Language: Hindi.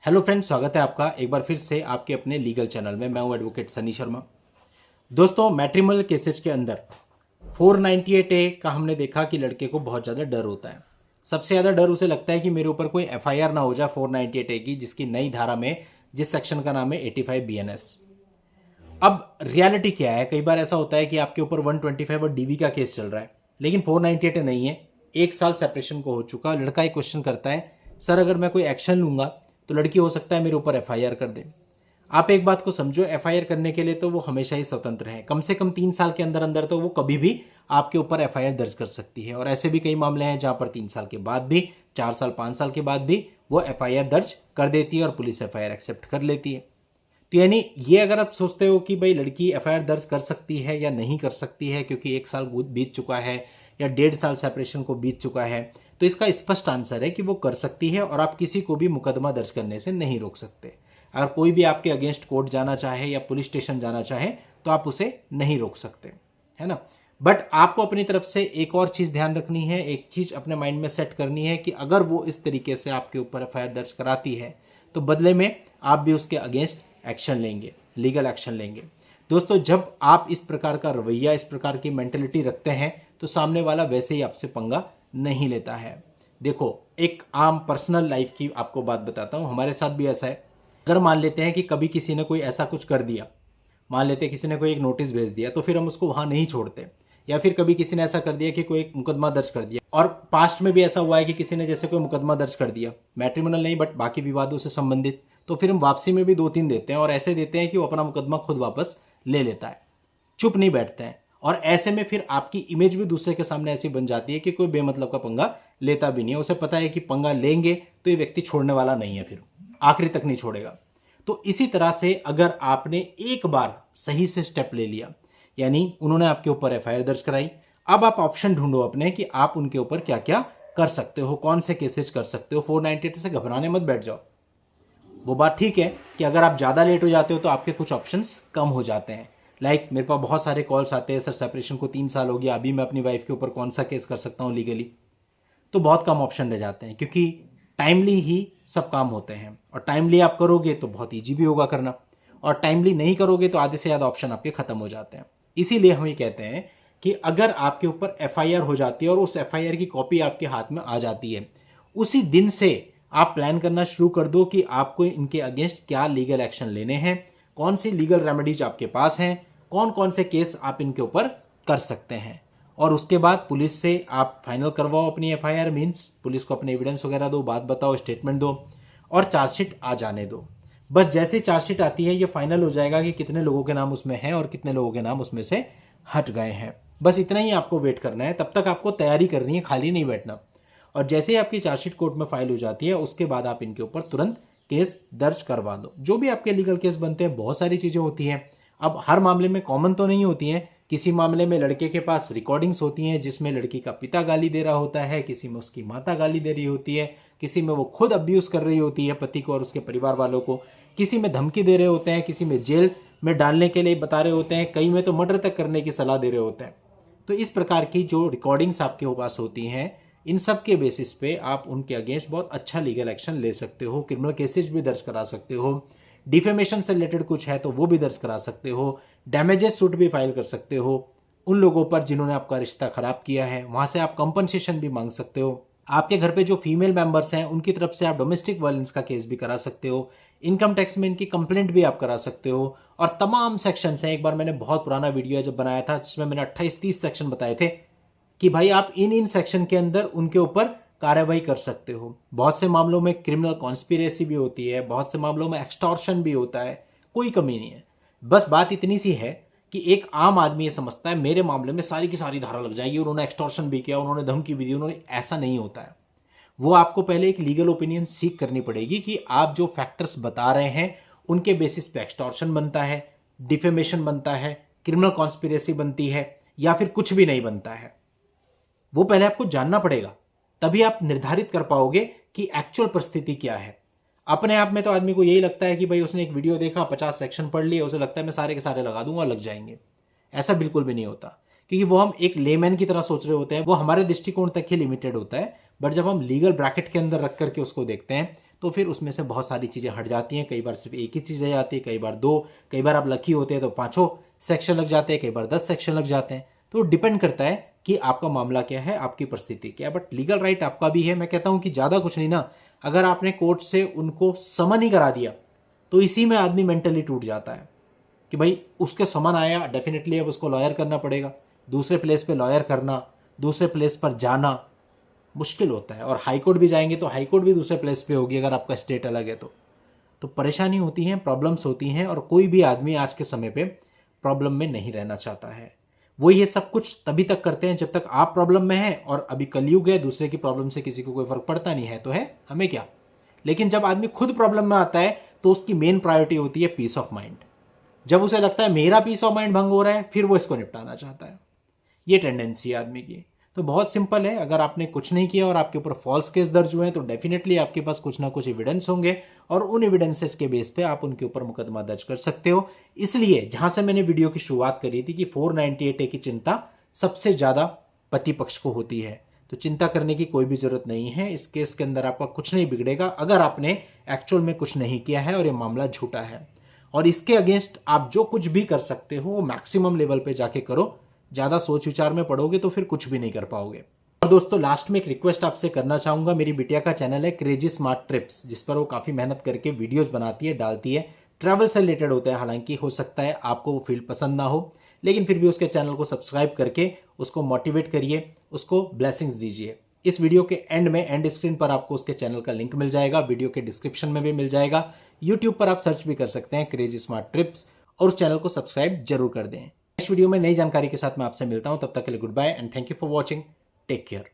हेलो फ्रेंड्स, स्वागत है आपका एक बार फिर से आपके अपने लीगल चैनल में। मैं हूं एडवोकेट सनी शर्मा। दोस्तों, मैट्रिमोनियल केसेज के अंदर 498A का हमने देखा कि लड़के को बहुत ज़्यादा डर होता है। सबसे ज़्यादा डर उसे लगता है कि मेरे ऊपर कोई एफआईआर ना हो जाए 498A की, जिसकी नई धारा में जिस सेक्शन का नाम है 85 BNS। अब रियलिटी क्या है, कई बार ऐसा होता है कि आपके ऊपर 125 और डीवी का केस चल रहा है, लेकिन 498A नहीं है। 1 साल सेपरेशन को हो चुका। लड़का एक क्वेश्चन करता है, सर अगर मैं कोई एक्शन लूंगा तो लड़की हो सकता है मेरे ऊपर एफआईआर कर दे। आप एक बात को समझो, एफआईआर करने के लिए तो वो हमेशा ही स्वतंत्र है। कम से कम 3 साल के अंदर अंदर तो वो कभी भी आपके ऊपर एफआईआर दर्ज कर सकती है। और ऐसे भी कई मामले हैं जहां पर 3 साल के बाद भी, 4 साल 5 साल के बाद भी वो एफआईआर दर्ज कर देती है और पुलिस एफआईआर एक्सेप्ट कर लेती है। तो यानी ये अगर आप सोचते हो कि भाई लड़की एफआईआर दर्ज कर सकती है या नहीं कर सकती है क्योंकि 1 साल बीत चुका है या 1.5 साल सेपरेशन को बीत चुका है, तो इसका स्पष्ट आंसर है कि वो कर सकती है और आप किसी को भी मुकदमा दर्ज करने से नहीं रोक सकते। अगर कोई भी आपके अगेंस्ट कोर्ट जाना चाहे या पुलिस स्टेशन जाना चाहे तो आप उसे नहीं रोक सकते, है ना। बट आपको अपनी तरफ से एक और चीज़ ध्यान रखनी है, एक चीज़ अपने माइंड में सेट करनी है कि अगर वो इस तरीके से आपके ऊपर एफआईआर दर्ज कराती है तो बदले में आप भी उसके अगेंस्ट एक्शन लेंगे, लीगल एक्शन लेंगे। दोस्तों, जब आप इस प्रकार का रवैया, इस प्रकार की मेंटेलिटी रखते हैं तो सामने वाला वैसे ही आपसे पंगा नहीं लेता है। देखो, एक आम पर्सनल लाइफ की आपको बात बताता हूँ, हमारे साथ भी ऐसा है। अगर मान लेते हैं कि कभी किसी ने कोई ऐसा कुछ कर दिया, मान लेते हैं किसी ने कोई एक नोटिस भेज दिया, तो फिर हम उसको वहाँ नहीं छोड़ते। या फिर कभी किसी ने ऐसा कर दिया कि कोई एक मुकदमा दर्ज कर दिया, और पास्ट में भी ऐसा हुआ है कि किसी ने जैसे कोई मुकदमा दर्ज कर दिया, मैट्रिमोनियल नहीं बट बाकी विवादों से संबंधित, तो फिर हम वापसी में भी 2-3 देते हैं और ऐसे देते हैं कि वो अपना मुकदमा खुद वापस ले लेता है, चुप नहीं बैठते हैं। और ऐसे में फिर आपकी इमेज भी दूसरे के सामने ऐसी बन जाती है कि कोई बेमतलब का पंगा लेता भी नहीं है। उसे पता है कि पंगा लेंगे तो ये व्यक्ति छोड़ने वाला नहीं है, फिर आखिरी तक नहीं छोड़ेगा। तो इसी तरह से अगर आपने एक बार सही से स्टेप ले लिया, यानी उन्होंने आपके ऊपर एफआईआर दर्ज कराई, अब आप ऑप्शन ढूंढो अपने कि आप उनके ऊपर क्या क्या कर सकते हो, कौन से केसेज कर सकते हो। 498 से घबराने मत बैठ जाओ। वो बात ठीक है कि अगर आप ज़्यादा लेट हो जाते हो तो आपके कुछ ऑप्शंस कम हो जाते हैं। लाइक मेरे पास बहुत सारे कॉल्स आते हैं, सर सेपरेशन को 3 साल हो गया, अभी मैं अपनी वाइफ के ऊपर कौन सा केस कर सकता हूँ लीगली। तो बहुत कम ऑप्शन रह जाते हैं, क्योंकि टाइमली ही सब काम होते हैं। और टाइमली आप करोगे तो बहुत ईजी भी होगा करना, और टाइमली नहीं करोगे तो आधे से ज़्यादा ऑप्शन आपके खत्म हो जाते हैं। इसीलिए हम ये कहते हैं कि अगर आपके ऊपर एफआईआर हो जाती है और उस एफआईआर की कॉपी आपके हाथ में आ जाती है, उसी दिन से आप प्लान करना शुरू कर दो कि आपको इनके अगेंस्ट क्या लीगल एक्शन लेने हैं, कौन सी लीगल रेमेडीज आपके पास हैं, कौन कौन से केस आप इनके ऊपर कर सकते हैं। और उसके बाद पुलिस से आप फाइनल करवाओ अपनी एफआईआर, मीन्स पुलिस को अपने एविडेंस वगैरह दो, बात बताओ, स्टेटमेंट दो और चार्जशीट आ जाने दो। बस जैसे ही चार्जशीट आती है ये फाइनल हो जाएगा कि कितने लोगों के नाम उसमें हैं और कितने लोगों के नाम उसमें से हट गए हैं। बस इतना ही आपको वेट करना है, तब तक आपको तैयारी करनी है, खाली नहीं बैठना। और जैसे ही आपकी चार्जशीट कोर्ट में फाइल हो जाती है उसके बाद आप इनके ऊपर तुरंत केस दर्ज करवा दो। जो भी आपके लीगल केस बनते हैं, बहुत सारी चीज़ें होती हैं। अब हर मामले में कॉमन तो नहीं होती हैं। किसी मामले में लड़के के पास रिकॉर्डिंग्स होती हैं जिसमें लड़की का पिता गाली दे रहा होता है, किसी में उसकी माता गाली दे रही होती है, किसी में वो खुद अब्यूज़ कर रही होती है पति को और उसके परिवार वालों को, किसी में धमकी दे रहे होते हैं, किसी में जेल में डालने के लिए बता रहे होते हैं, कई में तो मर्डर तक करने की सलाह दे रहे होते हैं। तो इस प्रकार की जो रिकॉर्डिंग्स आपके पास होती हैं, इन सब के बेसिस पे आप उनके अगेंस्ट बहुत अच्छा लीगल एक्शन ले सकते हो। क्रिमिनल केसेस भी दर्ज करा सकते हो, डिफेमेशन से रिलेटेड कुछ है तो वो भी दर्ज करा सकते हो, डैमेजेस सूट भी फाइल कर सकते हो उन लोगों पर जिन्होंने आपका रिश्ता खराब किया है, वहां से आप कंपनसेशन भी मांग सकते हो। आपके घर पे जो फीमेल मेंबर्स हैं उनकी तरफ से आप डोमेस्टिक वायलेंस का केस भी करा सकते हो, इनकम टैक्स में इनकी कंप्लेंट भी आप करा सकते हो। और तमाम सेक्शंस हैं। एक बार मैंने बहुत पुराना वीडियो जब बनाया था जिसमें मैंने 28-30 सेक्शन बताए थे कि भाई आप इन सेक्शन के अंदर उनके ऊपर कार्रवाई कर सकते हो। बहुत से मामलों में क्रिमिनल कॉन्स्पिरेसी भी होती है, बहुत से मामलों में एक्सटॉर्शन भी होता है, कोई कमी नहीं है। बस बात इतनी सी है कि एक आम आदमी ये समझता है मेरे मामले में सारी की सारी धारा लग जाएगी, उन्होंने एक्सटॉर्शन भी किया, उन्होंने धमकी भी दी, उन्होंने, ऐसा नहीं होता है। वो आपको पहले एक लीगल ओपिनियन सीख करनी पड़ेगी कि आप जो फैक्टर्स बता रहे हैं उनके बेसिस पे एक्सटॉर्शन बनता है, डिफेमेशन बनता है, क्रिमिनल कॉन्स्पिरेसी बनती है, या फिर कुछ भी नहीं बनता है। वो पहले आपको जानना पड़ेगा, तभी आप निर्धारित कर पाओगे कि एक्चुअल परिस्थिति क्या है। अपने आप में तो आदमी को यही लगता है कि भाई उसने एक वीडियो देखा, 50 सेक्शन पढ़ लिए, उसे लगता है मैं सारे के सारे लगा दूंगा, लग जाएंगे। ऐसा बिल्कुल भी नहीं होता, क्योंकि वो हम एक लेमैन की तरह सोच रहे होते हैं, वो हमारे दृष्टिकोण तक ही लिमिटेड होता है। बट जब हम लीगल ब्रैकेट के अंदर रख करके उसको देखते हैं तो फिर उसमें से बहुत सारी चीज़ें हट जाती हैं। कई बार सिर्फ एक ही चीज़ रह जाती है, कई बार 2, कई बार आप लकी होते हैं तो 5 सेक्शन लग जाते हैं, कई बार 10 सेक्शन लग जाते हैं। तो डिपेंड करता है कि आपका मामला क्या है, आपकी परिस्थिति क्या है। बट लीगल राइट आपका भी है। मैं कहता हूँ कि ज़्यादा कुछ नहीं ना, अगर आपने कोर्ट से उनको समन ही करा दिया तो इसी में आदमी मेंटली टूट जाता है कि भाई उसके समन आया, डेफिनेटली अब उसको लॉयर करना पड़ेगा। दूसरे प्लेस पे लॉयर करना, दूसरे प्लेस पर जाना मुश्किल होता है। और हाई कोर्ट भी जाएंगे तो हाई कोर्ट भी दूसरे प्लेस पे होगी अगर आपका स्टेट अलग है तो परेशानी होती हैं, प्रॉब्लम्स होती हैं। और कोई भी आदमी आज के समय पे प्रॉब्लम में नहीं रहना चाहता है। वो ये सब कुछ तभी तक करते हैं जब तक आप प्रॉब्लम में हैं। और अभी कलयुग है, दूसरे की प्रॉब्लम से किसी को कोई फर्क पड़ता नहीं है, तो है हमें क्या। लेकिन जब आदमी खुद प्रॉब्लम में आता है तो उसकी मेन प्रायोरिटी होती है पीस ऑफ माइंड। जब उसे लगता है मेरा पीस ऑफ माइंड भंग हो रहा है, फिर वो इसको निपटाना चाहता है। ये टेंडेंसी है आदमी की। तो बहुत सिंपल है, अगर आपने कुछ नहीं किया और आपके ऊपर फॉल्स केस दर्ज हुए हैं तो डेफिनेटली आपके पास कुछ ना कुछ एविडेंस होंगे और उन एविडेंसेस के बेस पे आप उनके ऊपर मुकदमा दर्ज कर सकते हो। इसलिए जहां से मैंने वीडियो की शुरुआत करी थी कि 498A की चिंता सबसे ज्यादा पति पक्ष को होती है, तो चिंता करने की कोई भी जरूरत नहीं है। इस केस के अंदर आपका कुछ नहीं बिगड़ेगा अगर आपने एक्चुअल में कुछ नहीं किया है और ये मामला झूठा है। और इसके अगेंस्ट आप जो कुछ भी कर सकते हो वो मैक्सिमम लेवल पे जाके करो। ज़्यादा सोच विचार में पड़ोगे तो फिर कुछ भी नहीं कर पाओगे। और दोस्तों लास्ट में एक रिक्वेस्ट आपसे करना चाहूँगा। मेरी बिटिया का चैनल है क्रेजी स्मार्ट ट्रिप्स, जिस पर वो काफ़ी मेहनत करके वीडियोस बनाती है, डालती है। ट्रैवल से रिलेटेड होता है, हालांकि हो सकता है आपको वो फील्ड पसंद ना हो, लेकिन फिर भी उसके चैनल को सब्सक्राइब करके उसको मोटिवेट करिए, उसको ब्लेसिंग्स दीजिए। इस वीडियो के एंड में, एंड स्क्रीन पर आपको उसके चैनल का लिंक मिल जाएगा, वीडियो के डिस्क्रिप्शन में भी मिल जाएगा। यूट्यूब पर आप सर्च भी कर सकते हैं क्रेजी स्मार्ट ट्रिप्स, और उस चैनल को सब्सक्राइब जरूर कर दें। नेक्स्ट वीडियो में नई जानकारी के साथ मैं आपसे मिलता हूं, तब तक के लिए goodbye and thank you for watching. Take care.